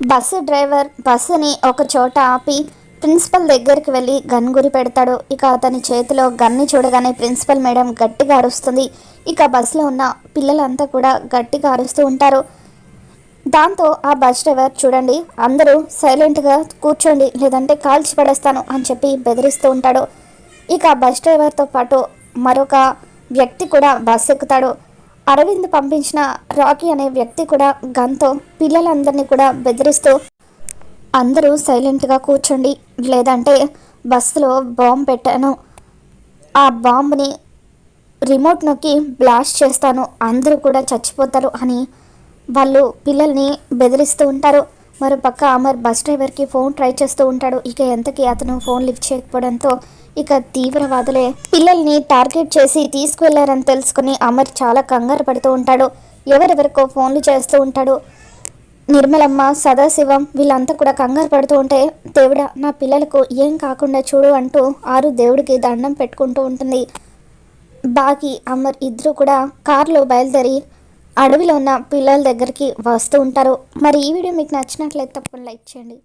Bus driver బస్సుని ఒక చోట ఆపి ప్రిన్సిపల్ దగ్గరికి వెళ్ళి గన్ గురి పెడతాడు. ఇక అతని చేతిలో గన్ని చూడగానే ప్రిన్సిపల్ మేడం గట్టిగా అరుస్తుంది. ఇక బస్సులో ఉన్న పిల్లలంతా కూడా గట్టిగా అరుస్తూ ఉంటారు. దాంతో ఆ బస్ డ్రైవర్ చూడండి, అందరూ సైలెంట్గా కూర్చోండి లేదంటే కాల్చి పడేస్తాను అని చెప్పి బెదిరిస్తూ ఉంటాడు. ఇక బస్ డ్రైవర్తో పాటు మరొక వ్యక్తి కూడా బస్ ఎక్కుతాడు. అరవింద్ పంపించిన రాకీ అనే వ్యక్తి కూడా గన్తో పిల్లలందరినీ కూడా బెదిరిస్తూ అందరూ సైలెంట్గా కూర్చోండి లేదంటే బస్సులో బాంబు పెట్టాను, ఆ బాంబుని రిమోట్ నొక్కి బ్లాస్ట్ చేస్తాను, అందరూ కూడా చచ్చిపోతారు అని వాళ్ళు పిల్లల్ని బెదిరిస్తూ ఉంటారు. మరోపక్క అమర్ బస్ డ్రైవర్కి ఫోన్ ట్రై చేస్తూ ఉంటాడు. ఇక ఎంతకీ అతను ఫోన్ లిఫ్ట్ చేయకపోవడంతో ఇక తీవ్రవాదులే పిల్లల్ని టార్గెట్ చేసి తీసుకువెళ్లారని తెలుసుకుని అమర్ చాలా కంగారు పడుతూ ఉంటాడు. ఎవరెవరికో ఫోన్లు చేస్తూ ఉంటాడు. నిర్మలమ్మ, సదాశివం వీళ్ళంతా కూడా కంగారు పడుతూ ఉంటే, దేవుడా నా పిల్లలకు ఏం కాకుండా చూడు అంటూ ఆరు దేవుడికి దండం పెట్టుకుంటూ ఉంటుంది. బాగి, అమర్ ఇద్దరు కూడా కారులో బయలుదేరి అడవిలో ఉన్న పిల్లల దగ్గరికి వస్తూ ఉంటారు. మరి ఈ వీడియో మీకు నచ్చినట్లయితే తప్పకుండా లైక్ చేయండి.